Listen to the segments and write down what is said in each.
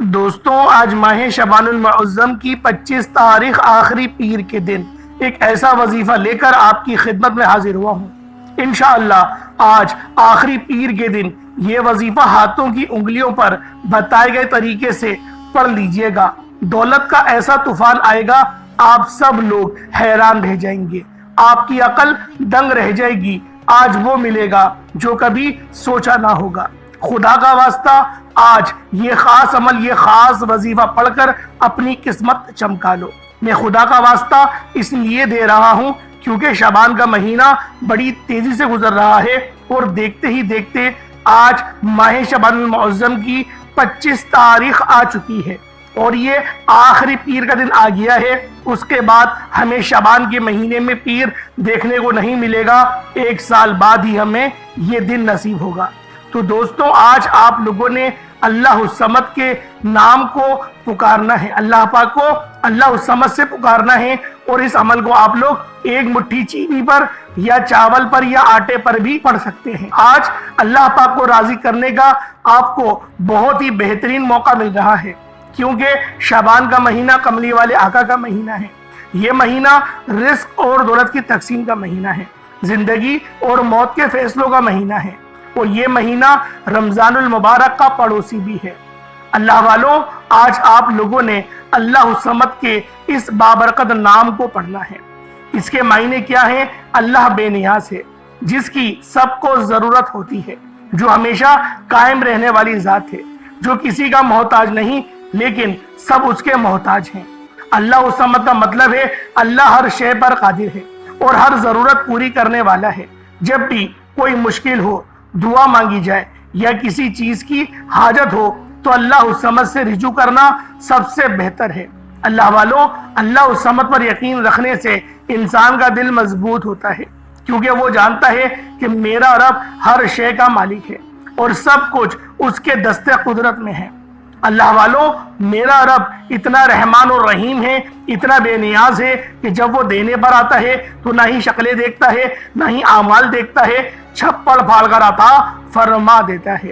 دوستوں آج ماہ شعبان المعظم کی 25 تاریخ آخری پیر کے دن ایک ایسا وظیفہ لے کر آپ کی خدمت میں حاضر ہوا ہوں۔ انشاءاللہ آج آخری پیر کے دن یہ وظیفہ ہاتھوں کی انگلیوں پر بتائے گئے طریقے سے پڑھ لیجئے گا۔ دولت کا ایسا طوفان آئے گا، آپ سب لوگ حیران رہ جائیں گے، آپ کی عقل دنگ رہ جائے گی۔ آج وہ ملے گا جو کبھی سوچا نہ ہوگا۔ خدا کا واسطہ آج یہ خاص عمل، یہ خاص وظیفہ پڑھ کر اپنی قسمت چمکا لو۔ میں خدا کا واسطہ اس لیے دے رہا ہوں کیونکہ شعبان کا مہینہ بڑی تیزی سے گزر رہا ہے اور دیکھتے ہی دیکھتے آج ماہ شعبان المعظم کی 25 تاریخ آ چکی ہے اور یہ آخری پیر کا دن آ گیا ہے۔ اس کے بعد ہمیں شعبان کے مہینے میں پیر دیکھنے کو نہیں ملے گا، 1 سال بعد ہی ہمیں یہ دن نصیب ہوگا۔ تو دوستوں آج آپ لوگوں نے اللہ الصمد کے نام کو پکارنا ہے، اللہ پاک کو اللہ الصمد سے پکارنا ہے، اور اس عمل کو آپ لوگ 1 مٹھی چینی پر یا چاول پر یا آٹے پر بھی پڑھ سکتے ہیں۔ آج اللہ پاک کو راضی کرنے کا آپ کو بہت ہی بہترین موقع مل رہا ہے کیونکہ شعبان کا مہینہ کملی والے آقا کا مہینہ ہے۔ یہ مہینہ رزق اور دولت کی تقسیم کا مہینہ ہے، زندگی اور موت کے فیصلوں کا مہینہ ہے، اور یہ مہینہ رمضان المبارک کا پڑوسی بھی ہے۔ اللہ والوں آج آپ لوگوں نے اللہ الصمد کے اس بابرکت نام کو پڑھنا ہے۔ اس کے معنی کیا ہیں؟ اللہ بے نیاز ہے، جس کی سب کو ضرورت ہوتی ہے، جو ہمیشہ قائم رہنے والی ذات ہے، جو کسی کا محتاج نہیں لیکن سب اس کے محتاج ہیں۔ اللہ الصمد کا مطلب ہے اللہ ہر شے پر قادر ہے اور ہر ضرورت پوری کرنے والا ہے۔ جب بھی کوئی مشکل ہو، دعا مانگی جائے یا کسی چیز کی حاجت ہو تو اللہ الصمد سے رجوع کرنا سب سے بہتر ہے۔ اللہ والوں اللہ الصمد پر یقین رکھنے سے انسان کا دل مضبوط ہوتا ہے کیونکہ وہ جانتا ہے کہ میرا رب ہر شے کا مالک ہے اور سب کچھ اس کے دست قدرت میں ہے۔ اللہ والوں میرا رب اتنا رحمان اور رحیم ہے، اتنا بے نیاز ہے کہ جب وہ دینے پر آتا ہے تو نہ ہی شکلیں دیکھتا ہے نہ ہی اعمال دیکھتا ہے، چھپڑ پھاڑ کر عطا فرما دیتا ہے۔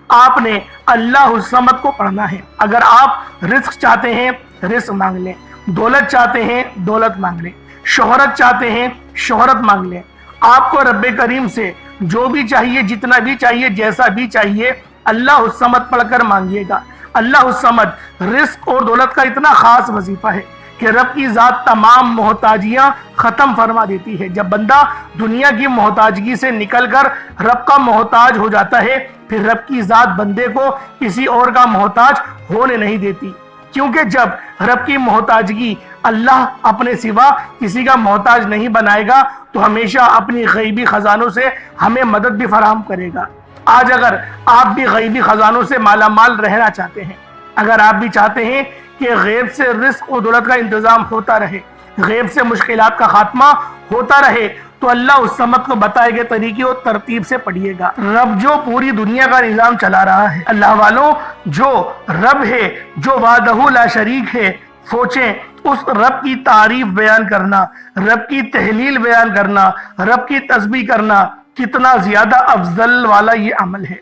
آپ نے اللہ الصمد کو پڑھنا ہے۔ اگر آپ رزق چاہتے ہیں رزق مانگ لیں، دولت چاہتے ہیں دولت مانگ لیں، شہرت چاہتے ہیں شہرت مانگ لیں۔ آپ کو رب کریم سے جو بھی چاہیے، جتنا بھی چاہیے، جیسا بھی چاہیے، اللہ الصمد پڑھ کر مانگیے گا۔ اللہ الصمد رزق اور دولت کا اتنا خاص وظیفہ ہے کہ رب کی ذات تمام محتاجیاں ختم فرما دیتی ہے۔ جب بندہ دنیا کی محتاجگی سے نکل کر رب کا محتاج ہو جاتا ہے، پھر رب کی ذات بندے کو کسی اور کا محتاج ہونے نہیں دیتی، کیونکہ جب رب کی محتاجگی اللہ اپنے سوا کسی کا محتاج نہیں بنائے گا تو ہمیشہ اپنی غیبی خزانوں سے ہمیں مدد بھی فراہم کرے گا۔ آج اگر آپ بھی غیبی خزانوں سے مالا مال رہنا چاہتے ہیں، اگر آپ بھی چاہتے ہیں کہ غیب سے رزق اور دولت کا انتظام ہوتا رہے، غیب سے مشکلات کا خاتمہ ہوتا رہے، تو اللہ الصمد کو بتائے گئے طریقے اور ترتیب سے پڑھیے گا۔ رب جو پوری دنیا کا نظام چلا رہا ہے، اللہ والوں جو رب ہے، جو وحدہ لا شریک ہے، سوچیں اس رب کی تعریف بیان کرنا، رب کی تحلیل بیان کرنا، رب کی تسبیح کرنا کتنا زیادہ افضل والا یہ عمل ہے۔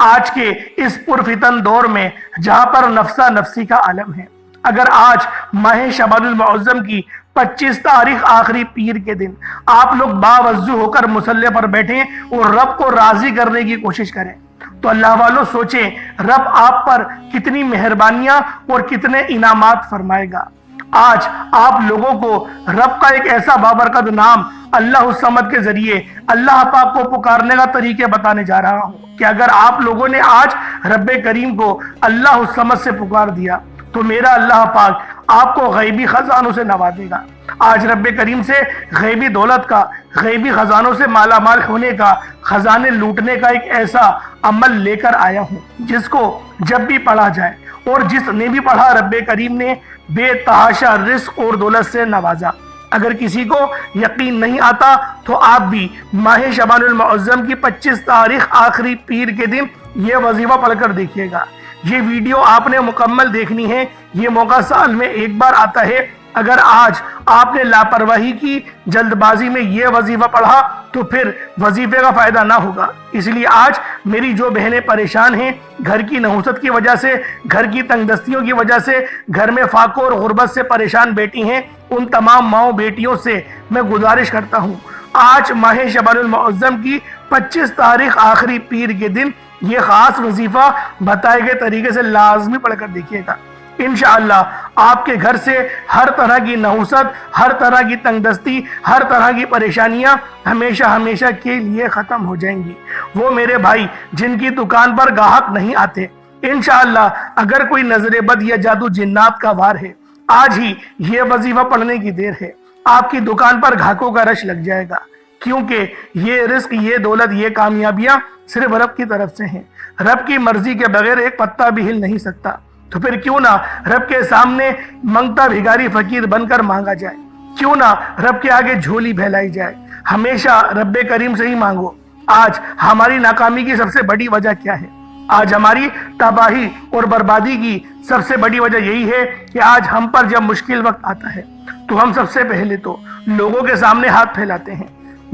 آج کے اس پرفتن دور میں جہاں پر نفسا نفسی کا عالم ہے، اگر آج ماہ شعبان المعظم کی 25 تاریخ آخری پیر کے دن آپ لوگ باوضو ہو کر مصلی پر بیٹھیں اور رب کو راضی کرنے کی کوشش کریں تو اللہ والوں سوچیں رب آپ پر کتنی مہربانیاں اور کتنے انعامات فرمائے گا۔ آج آپ لوگوں کو رب کا ایک ایسا بابرکت نام اللہ الصمد کے ذریعے اللہ پاک کو پکارنے کا طریقے بتانے جا رہا ہوں کہ اگر آپ لوگوں نے آج رب کریم کو اللہ الصمد سے پکار دیا تو میرا اللہ پاک آپ کو غیبی خزانوں سے نوازے گا۔ آج رب کریم سے غیبی دولت کا، غیبی خزانوں سے مالا مال ہونے کا، خزانے لوٹنے کا ایک ایسا عمل لے کر آیا ہوں جس کو جب بھی پڑھا جائے اور جس نے بھی پڑھا رب کریم نے بے تحاشا رزق اور دولت سے نوازا۔ اگر کسی کو یقین نہیں آتا تو آپ بھی ماہ شعبان المعظم کی 25 تاریخ آخری پیر کے دن یہ وظیفہ پڑھ کر دیکھیے گا۔ یہ ویڈیو آپ نے مکمل دیکھنی ہے، یہ موقع سال میں ایک بار آتا ہے اگر آج آپ نے لاپرواہی کی، جلد بازی میں یہ وظیفہ پڑھا تو پھر وظیفے کا فائدہ نہ ہوگا۔ اس لیے آج میری جو بہنیں پریشان ہیں گھر کی نحوست کی وجہ سے، گھر کی تنگ دستیوں کی وجہ سے، گھر میں فاقوں اور غربت سے پریشان بیٹی ہیں، ان تمام ماؤں بیٹیوں سے میں گزارش کرتا ہوں، آج ماہ شعبان المعظم کی 25 تاریخ آخری پیر کے دن یہ خاص وظیفہ بتائے گئے طریقے سے لازمی پڑھ کر دیکھیے گا۔ انشاءاللہ آپ کے گھر سے ہر طرح کی نحوست، ہر طرح کی تنگ دستی، ہر طرح کی پریشانیاں ہمیشہ ہمیشہ کے لیے ختم ہو جائیں گی۔ وہ میرے بھائی جن کی دکان پر گاہک نہیں آتے، انشاءاللہ اگر کوئی نظر بد یا جادو جنات کا وار ہے، آج ہی یہ وظیفہ پڑھنے کی دیر ہے، آپ کی دکان پر گاہکوں کا رش لگ جائے گا، کیونکہ یہ رزق، یہ دولت، یہ کامیابیاں صرف رب کی طرف سے ہیں۔ رب کی مرضی کے بغیر ایک پتا بھی ہل نہیں سکتا، تو پھر کیوں نہ رب کے سامنے منگتا بھیگاری فقیر بن کر مانگا جائے، کیوں نہ رب کے آگے جھولی پھیلائی جائے۔ ہمیشہ رب کریم سے ہی مانگو۔ آج ہماری ناکامی کی سب سے بڑی وجہ کیا ہے؟ آج ہماری تباہی اور بربادی کی سب سے بڑی وجہ یہی ہے کہ آج ہم پر جب مشکل وقت آتا ہے تو ہم سب سے پہلے تو لوگوں کے سامنے ہاتھ پھیلاتے ہیں،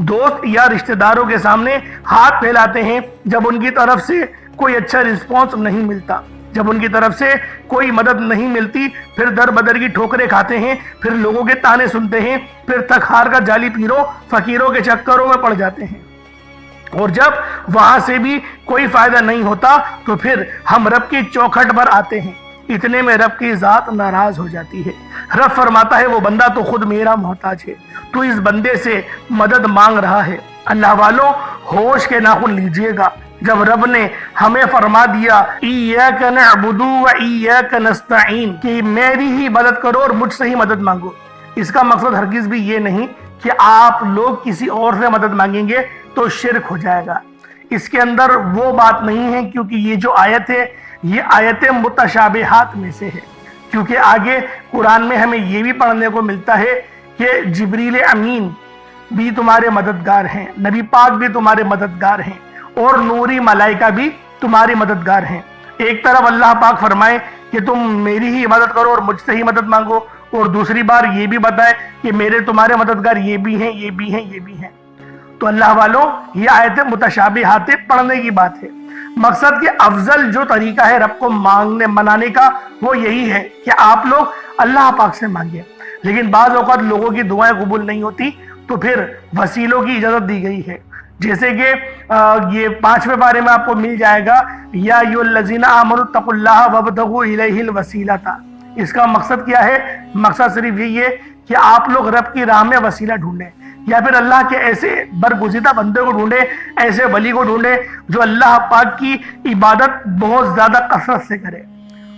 دوست یا رشتہ داروں کے سامنے ہاتھ پھیلاتے ہیں جب ان کی طرف سے کوئی اچھا رسپانس نہیں ملتا، جب ان کی طرف سے کوئی مدد نہیں ملتی، پھر در بدر کی ٹھوکریں کھاتے ہیں، پھر لوگوں کے تانے سنتے ہیں، پھر تک ہار کا جعلی پیروں فقیروں کے چکروں میں پڑ جاتے ہیں، اور جب وہاں سے بھی کوئی فائدہ نہیں ہوتا تو پھر ہم رب کی چوکھٹ پر آتے ہیں۔ اتنے میں رب کی ذات ناراض ہو جاتی ہے۔ رب فرماتا ہے وہ بندہ تو خود میرا محتاج ہے، تو اس بندے سے مدد مانگ رہا ہے۔ اللہ والوں ہوش کے ناخن لیجئے گا، جب رب نے ہمیں فرما دیا ایاک نعبد و ایاک نستعین کہ میری ہی مدد کرو اور مجھ سے ہی مدد مانگو، اس کا مقصد ہرگز بھی یہ نہیں کہ آپ لوگ کسی اور سے مدد مانگیں گے تو شرک ہو جائے گا۔ اس کے اندر وہ بات نہیں ہے، کیونکہ یہ جو آیت ہے یہ آیت متشابہات میں سے ہے، کیونکہ آگے قرآن میں ہمیں یہ بھی پڑھنے کو ملتا ہے کہ جبریل امین بھی تمہارے مددگار ہیں، نبی پاک بھی تمہارے مددگار ہیں، اور نوری ملائکہ بھی تمہاری مددگار ہیں۔ ایک طرف اللہ پاک فرمائے کہ تم میری ہی مدد کرو اور مجھ سے ہی مدد مانگو، اور دوسری بار یہ بھی بتائے کہ میرے تمہارے مددگار یہ بھی ہیں، یہ بھی ہیں، یہ بھی ہیں۔ تو اللہ والوں یہ آیت متشابہات پڑھنے کی بات ہے۔ مقصد کہ افضل جو طریقہ ہے رب کو مانگنے منانے کا وہ یہی ہے کہ آپ لوگ اللہ پاک سے مانگیں، لیکن بعض اوقات لوگوں کی دعائیں قبول نہیں ہوتی تو پھر وسیلوں کی اجازت دی گئی ہے، جیسے کہ یہ 5ویں پارے میں آپ کو مل جائے گا یا ایھا الذین آمنوا اتقوا اللہ وابتغوا الیہ الوسیلۃ۔ اس کا مقصد کیا ہے؟ مقصد صرف یہی ہے کہ آپ لوگ رب کی راہ میں وسیلہ ڈھونڈیں، یا پھر اللہ کے ایسے برگزیدہ بندے کو ڈھونڈے، ایسے ولی کو ڈھونڈے جو اللہ پاک کی عبادت بہت زیادہ کثرت سے کرے،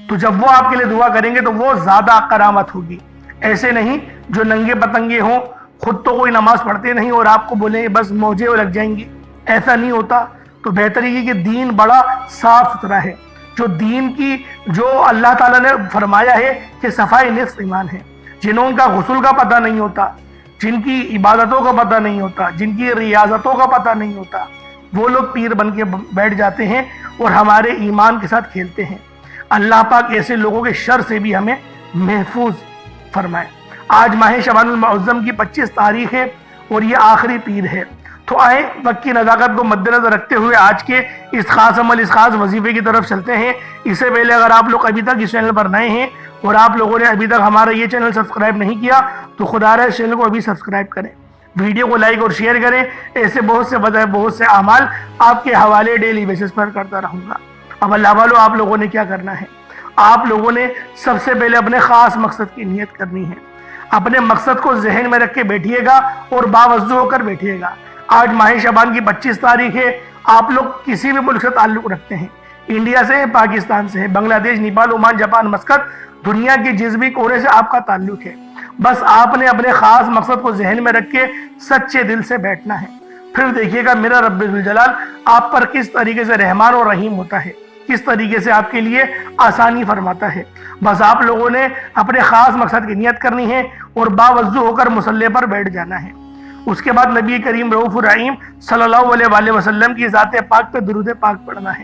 تو جب وہ آپ کے لیے دعا کریں گے تو وہ زیادہ کرامت ہوگی۔ ایسے نہیں جو ننگے پتنگے ہوں، خود تو کوئی نماز پڑھتے نہیں اور آپ کو بولیں بس موجے لگ جائیں گی، ایسا نہیں ہوتا۔ تو بہتر یہ کہ دین بڑا صاف ستھرا ہے، جو دین کی جو اللہ تعالیٰ نے فرمایا ہے کہ صفائی نصف ایمان ہے، جنہوں کا غسل کا پتہ نہیں ہوتا، جن کی عبادتوں کا پتہ نہیں ہوتا، جن کی ریاضتوں کا پتہ نہیں ہوتا، وہ لوگ پیر بن کے بیٹھ جاتے ہیں اور ہمارے ایمان کے ساتھ کھیلتے ہیں۔ اللہ پاک ایسے لوگوں کے شر سے بھی ہمیں محفوظ فرمائے۔ آج ماہ شعبان المعظم کی 25 تاریخ ہے اور یہ آخری پیر ہے، تو آئیں وقت کی نزاکت کو مد نظر رکھتے ہوئے آج کے اس خاص عمل، اس خاص وظیفے کی طرف چلتے ہیں۔ اس سے پہلے اگر آپ لوگ ابھی تک اس چینل پر نئے ہیں اور آپ لوگوں نے ابھی تک ہمارا یہ چینل سبسکرائب نہیں کیا تو خدا رہے اس چینل کو ابھی سبسکرائب کریں، ویڈیو کو لائک اور شیئر کریں۔ ایسے بہت سے وظائف، بہت سے اعمال آپ کے حوالے ڈیلی بیسس پر کرتا رہوں گا۔ اب اللہ والو آپ لوگوں نے کیا کرنا ہے؟ آپ لوگوں نے سب سے پہلے اپنے خاص مقصد کی نیت کرنی ہے۔ اپنے مقصد کو ذہن میں رکھ کے بیٹھیے گا اور باوضو ہو کر بیٹھیے گا۔ آج ماہ شعبان کی 25 تاریخ ہے۔ آپ لوگ کسی بھی ملک سے تعلق رکھتے ہیں، انڈیا سے، پاکستان سے، بنگلہ دیش، نیپال، عمان، جاپان، مسقط، دنیا کے جس بھی کونے سے آپ کا تعلق ہے، بس آپ نے اپنے خاص مقصد کو ذہن میں رکھ کے سچے دل سے بیٹھنا ہے۔ پھر دیکھیے گا میرا رب ذوالجلال آپ پر کس طریقے سے رحمان اور رحیم ہوتا ہے، کس طریقے سے آپ کے لیے آسانی فرماتا ہے۔ بس آپ لوگوں نے اپنے خاص مقصد کی نیت کرنی ہے اور باوضو ہو کر مصلی پر بیٹھ جانا ہے۔ اس کے بعد نبی کریم رؤوف الرحیم صلی اللہ علیہ وآلہ وسلم کی ذات پاک پہ درود پاک پڑھنا ہے۔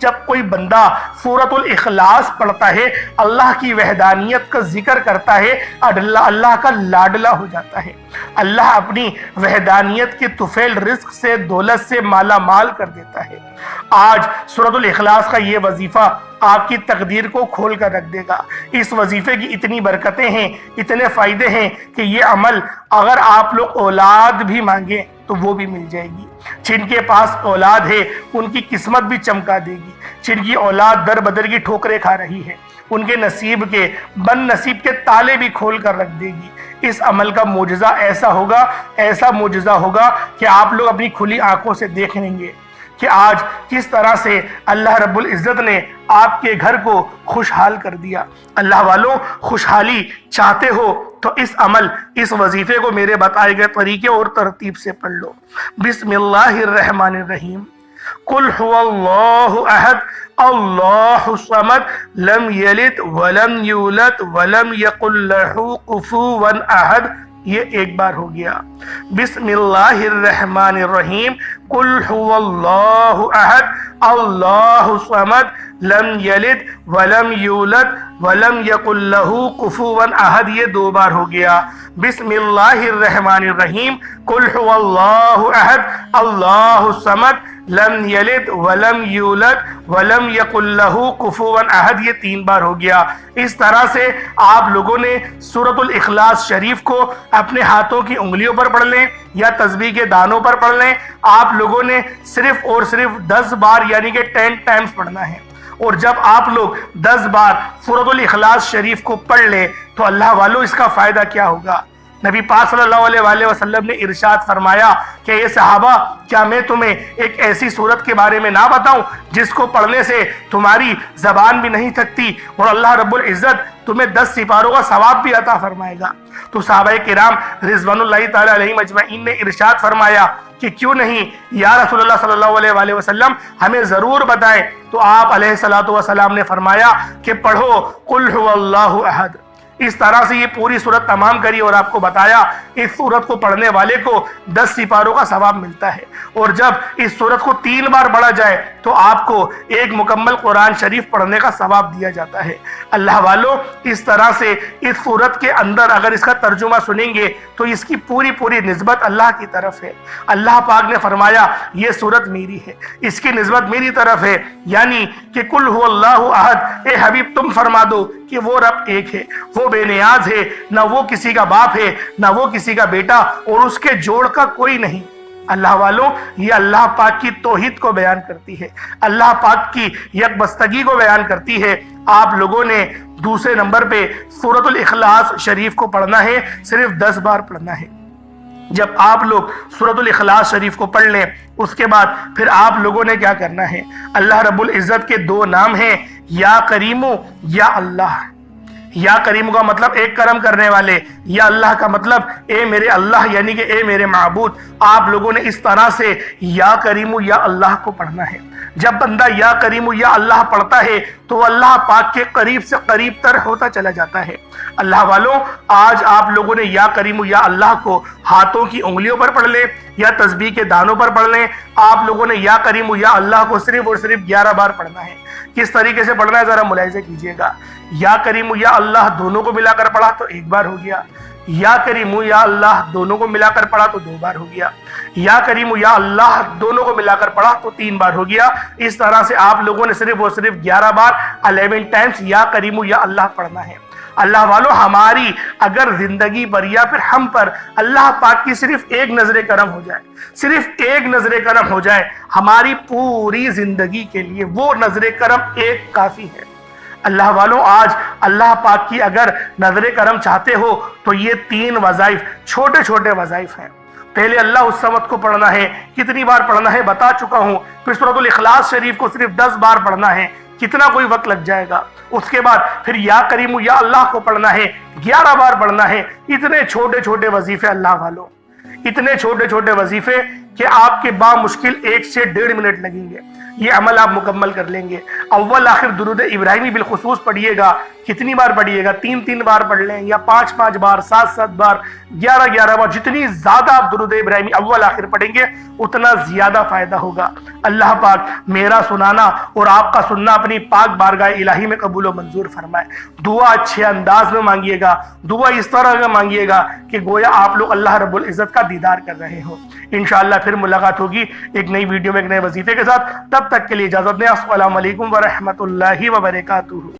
جب کوئی بندہ سورۃ الاخلاص پڑھتا ہے، اللہ کی وحدانیت کا ذکر کرتا ہے، اللہ کا لاڈلا ہو جاتا ہے، اللہ اپنی وحدانیت کے طفیل رزق سے، دولت سے مالا مال کر دیتا ہے۔ آج سورۃ الاخلاص کا یہ وظیفہ آپ کی تقدیر کو کھول کر رکھ دے گا۔ اس وظیفے کی اتنی برکتیں ہیں، اتنے فائدے ہیں کہ یہ عمل اگر آپ لوگ اولاد بھی مانگیں تو وہ بھی مل جائے گی۔ جن کے پاس اولاد ہے ان کی قسمت بھی چمکا دے گی، جن کی اولاد در بدر کی ٹھوکریں کھا رہی ہے ان کے نصیب کے بد نصیب کے تالے بھی کھول کر رکھ دے گی۔ اس عمل کا معجزہ ایسا معجزہ ہوگا کہ آپ لوگ اپنی کھلی آنکھوں سے دیکھ لیں گے کہ آج کس طرح سے اللہ رب العزت نے آپ کے گھر کو خوشحال کر دیا۔ اللہ والوں، خوشحالی چاہتے ہو تو اس وظیفے کو میرے بتائے گئے طریقے اور ترتیب سے پڑھ لو۔ بسم اللہ الرحمن الرحیم۔ قل هو اللہ احد اللہ الصمد لم یلد ولم یولد ولم یکن لہ کفوا احد۔ یہ ایک بار ہو گیا۔ بسم اللہ الرحمن الرحیم۔ قل هو اللہ احد اللہ الصمد لم یلد ولم یولد ولم یکن لہ کفوا احد۔ یہ دو بار ہو گیا۔ بسم اللہ الرحمن الرحیم۔ قل هو اللہ احد اللہ الصمد لم یلد ولم یولد ولم یکن لہ کفوا احد۔ یہ تین بار ہو گیا۔ اس طرح سے آپ لوگوں نے سورۃ الاخلاص شریف کو اپنے ہاتھوں کی انگلیوں پر پڑھ لیں یا تسبیح کے دانوں پر پڑھ لیں۔ آپ لوگوں نے صرف اور صرف 10 بار یعنی کہ 10 ٹائمز پڑھنا ہے۔ اور جب آپ لوگ 10 بار سورۃ الاخلاص شریف کو پڑھ لیں تو اللہ والوں اس کا فائدہ کیا ہوگا؟ نبی پاک صلی اللہ علیہ وآلہ وسلم نے ارشاد فرمایا کہ اے صحابہ، کیا میں تمہیں ایک ایسی سورت کے بارے میں نہ بتاؤں جس کو پڑھنے سے تمہاری زبان بھی نہیں تھکتی اور اللہ رب العزت تمہیں 10 سپاروں کا ثواب بھی عطا فرمائے گا؟ تو صحابہ کرام رضوان اللہ تعالی علیہم اجمعین نے ارشاد فرمایا کہ کیوں نہیں یا رسول اللہ صلی اللہ علیہ وآلہ وسلم، ہمیں ضرور بتائیں۔ تو آپ علیہ الصلوۃ والسلام نے فرمایا کہ پڑھو قل هو اللہ احد۔ اس طرح سے یہ پوری سورت تمام کری اور آپ کو بتایا اس سورت کو پڑھنے والے کو 10 سپاروں کا ثواب ملتا ہے، اور جب اس سورت کو 3 بار پڑھا جائے تو آپ کو ایک مکمل قرآن شریف پڑھنے کا ثواب دیا جاتا ہے۔ اللہ والوں، اس طرح سے اس سورت کے اندر اگر اس کا ترجمہ سنیں گے تو اس کی پوری نسبت اللہ کی طرف ہے۔ اللہ پاک نے فرمایا یہ سورت میری ہے، اس کی نسبت میری طرف ہے، یعنی کہ قل هو اللہ احد، اے حبیب تم فرما دو کہ وہ رب ایک ہے، وہ بے نیاز ہے، نہ وہ کسی کا باپ ہے نہ وہ کسی کا بیٹا، اور اس کے جوڑ کا کوئی نہیں۔ اللہ والوں، یہ اللہ پاک کی توحید کو بیان کرتی ہے، اللہ پاک کی یکبستگی کو بیان کرتی ہے۔ آپ لوگوں نے دوسرے نمبر پہ سورۃ الاخلاص شریف کو پڑھنا ہے، صرف 10 بار پڑھنا ہے۔ جب آپ لوگ سورۃ الاخلاص شریف کو پڑھ لیں اس کے بعد پھر آپ لوگوں نے کیا کرنا ہے؟ اللہ رب العزت کے 2 نام ہیں، یا کریمو یا اللہ۔ یا کریم کا مطلب ایک کرم کرنے والے، یا اللہ کا مطلب اے میرے اللہ یعنی کہ اے میرے معبود۔ آپ لوگوں نے اس طرح سے یا کریم یا اللہ کو پڑھنا ہے۔ جب بندہ یا کریم یا اللہ پڑھتا ہے تو اللہ پاک کے قریب سے قریب تر ہوتا چلا جاتا ہے۔ اللہ والوں، آج آپ لوگوں نے یا کریم یا اللہ کو ہاتھوں کی انگلیوں پر پڑھ لیں یا تسبیح کے دانوں پر پڑھ لیں۔ آپ لوگوں نے یا کریم یا اللہ کو صرف اور صرف 11 بار پڑھنا ہے۔ کس طریقے سے پڑھنا ہے ذرا ملاحظہ کیجئے گا۔ یا کریم یا اللہ دونوں کو ملا کر پڑھا تو 1 بار ہو گیا، یا کریم یا اللہ دونوں کو ملا کر پڑھا تو 2 بار ہو گیا، یا کریم یا اللہ دونوں کو ملا کر پڑھا تو 3 بار ہو گیا۔ اس طرح سے آپ لوگوں نے صرف اور صرف 11 بار 11 ٹائمز یا کریم یا اللہ پڑھنا ہے۔ اللہ والوں، ہماری اگر زندگی پر یا پھر ہم پر اللہ پاک کی صرف ایک نظر کرم ہو جائے، صرف ایک نظر کرم ہو جائے، ہماری پوری زندگی کے لیے وہ نظر کرم ایک کافی ہے۔ اللہ والوں، آج اللہ پاک کی اگر نظر کرم چاہتے ہو تو یہ 3 وظائف، چھوٹے چھوٹے وظائف ہیں۔ پہلے اللہ الصمد کو پڑھنا ہے، کتنی بار پڑھنا ہے بتا چکا ہوں۔ پھر سورۃ الاخلاص شریف کو صرف 10 بار پڑھنا ہے، کتنا کوئی وقت لگ جائے گا۔ اس کے بعد پھر یا کریم یا اللہ کو پڑھنا ہے، 11 بار پڑھنا ہے۔ اتنے چھوٹے چھوٹے وظیفے اللہ والوں، اتنے چھوٹے چھوٹے وظیفے کہ آپ کے بامشکل 1 سے 1.5 منٹ لگیں گے، یہ عمل آپ مکمل کر لیں گے۔ اول آخر درود ابراہیمی بالخصوص پڑھیے گا۔ کتنی بار پڑھیے گا؟ 3 بار پڑھ لیں، یا 5 بار، 7 بار، 11 بار۔ جتنی زیادہ آپ درود ابراہیمی اول آخر پڑھیں گے اتنا زیادہ فائدہ ہوگا۔ اللہ پاک میرا سنانا اور آپ کا سننا اپنی پاک بارگاہ الہی میں قبول و منظور فرمائے۔ دعا اچھے انداز میں مانگیے گا، دعا اس طرح کا مانگیے گا کہ گویا آپ لوگ اللہ رب العزت کا دیدار کر رہے ہو۔ انشاءاللہ پھر ملاقات ہوگی ایک نئی ویڈیو میں ایک نئے وظیفے کے ساتھ۔ تب تک کے لیے اجازت دیں۔ السلام علیکم ورحمۃ اللہ وبرکاتہ۔